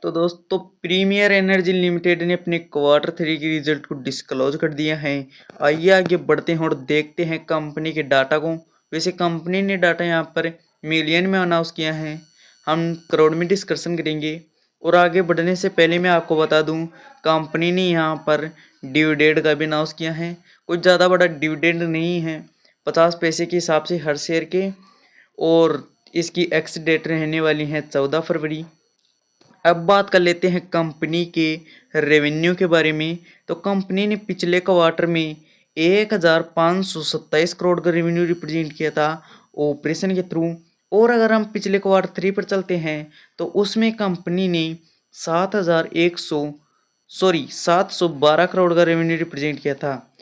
तो दोस्तों premiere energy limited ने अपने क्वार्टर 3 की रिजल्ट को डिस्क्लोज कर दिया है। आइए आगे बढ़ते हैं और देखते हैं कंपनी के डाटा को। वैसे कंपनी ने डाटा यहाँ पर मिलियन में अनाउंस किया है, हम करोड़ में डिस्कशन करेंगे। और आगे बढ़ने से पहले मैं आपको बता दूं, कंपनी ने यहाँ पर डिविडेंड का भी अनाउंस किया है। कुछ ज़्यादा बड़ा डिविडेंड नहीं है, 50 पैसे के हिसाब से हर शेयर के। और इसकी एक्स डेट रहने वाली है 14 फरवरी। अब बात कर लेते हैं कंपनी के रेवेन्यू के बारे में। तो कंपनी ने पिछले क्वार्टर में 1527 करोड़ का रेवेन्यू रिप्रेजेंट किया था ऑपरेशन के थ्रू। और अगर हम पिछले क्वार्टर 3 पर चलते हैं तो उसमें कंपनी ने 712 करोड़ का रेवेन्यू रिप्रेजेंट किया था।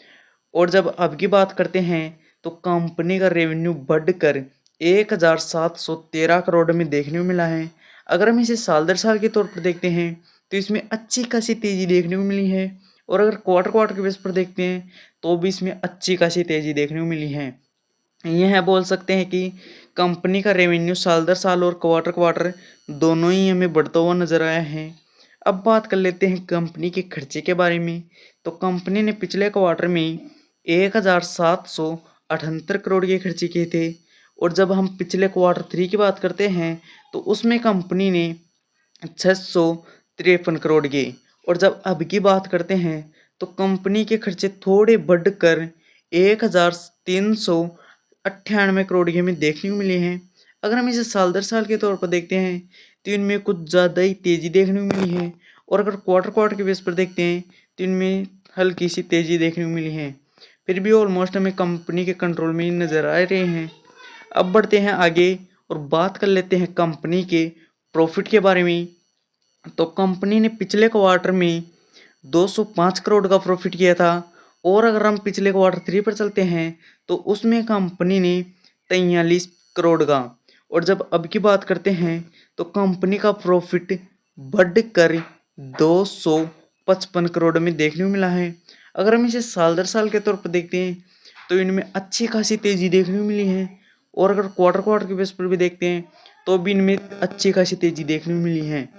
और जब अब की बात करते हैं तो कंपनी का रेवेन्यू बढ़कर 1713 करोड़ में देखने को मिला है। अगर हम इसे साल दर साल के तौर पर देखते हैं तो इसमें अच्छी खासी तेज़ी देखने को मिली है। और अगर क्वार्टर क्वार्टर के बेस पर देखते हैं तो भी इसमें अच्छी खासी तेज़ी देखने को मिली है। यह बोल सकते हैं कि कंपनी का रेवेन्यू साल दर साल और क्वार्टर क्वार्टर दोनों ही हमें बढ़ता हुआ नजर आया है। अब बात कर लेते हैं कंपनी के खर्चे के बारे में। तो कंपनी ने पिछले क्वार्टर में 1778 करोड़ के खर्चे किए थे। और जब हम पिछले क्वार्टर 3 की बात करते हैं तो उसमें कंपनी ने 653 करोड़ के। और जब अब की बात करते हैं तो कंपनी के खर्चे थोड़े बढ़कर 1398 करोड़ के हमें देखने को मिले हैं। अगर हम इसे साल दर साल के तौर पर देखते हैं तो इनमें कुछ ज़्यादा ही तेज़ी देखने को मिली है। और अगर क्वार्टर क्वार्टर के बेस पर देखते हैं तो इनमें हल्की सी तेज़ी देखने को मिली है। फिर भी ऑलमोस्ट हमें कंपनी के कंट्रोल में ही नज़र आ रहे हैं। अब बढ़ते हैं आगे और बात कर लेते हैं कंपनी के प्रॉफिट के बारे में। तो कंपनी ने पिछले क्वार्टर में 205 करोड़ का प्रॉफिट किया था। और अगर हम पिछले क्वार्टर 3 पर चलते हैं तो उसमें कंपनी ने 43 करोड़ का। और जब अब की बात करते हैं तो कंपनी का प्रॉफिट बढ़कर 255 करोड़ में देखने को मिला है। अगर हम इसे साल दर साल के तौर पर देखते हैं तो इनमें अच्छी खासी तेज़ी देखने को मिली है। और अगर क्वार्टर क्वार्टर के बेस पर भी देखते हैं तो भी इनमें अच्छी खासी तेज़ी देखने को मिली है।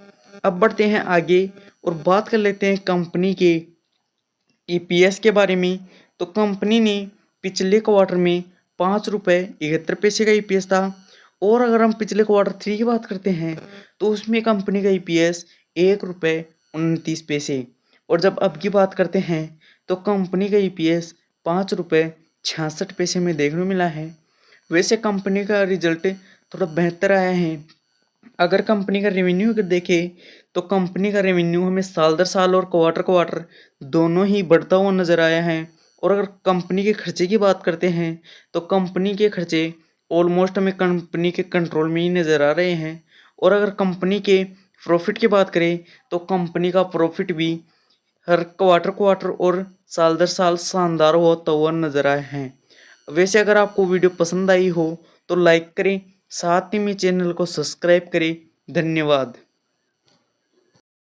अब बढ़ते हैं आगे और बात कर लेते हैं कंपनी के ईपीएस के बारे में। तो कंपनी ने पिछले क्वार्टर में 5 रुपये 71 पैसे का ईपीएस था। और अगर हम पिछले क्वार्टर 3 की बात करते हैं तो उसमें कंपनी का ईपीएस 1 रुपये 29 पैसे। और जब अब की बात करते हैं तो कंपनी का ईपीएस 5 रुपये 66 पैसे में देखने को मिला है। वैसे कंपनी का रिजल्ट थोड़ा बेहतर आया है। अगर कंपनी का रेवेन्यू अगर देखें तो कंपनी का रेवेन्यू हमें साल दर साल और क्वार्टर क्वार्टर दोनों ही बढ़ता हुआ नजर आया है। और अगर कंपनी के खर्चे की बात करते हैं तो कंपनी के खर्चे ऑलमोस्ट हमें कंपनी के कंट्रोल में ही नज़र आ रहे हैं। और अगर कंपनी के प्रॉफिट की बात करें तो कंपनी का प्रॉफिट भी हर क्वार्टर क्वार्टर और साल दर साल शानदार होता हुआ नजर आए हैं। वैसे अगर आपको वीडियो पसंद आई हो तो लाइक करें, साथ ही में चैनल को सब्सक्राइब करें। धन्यवाद।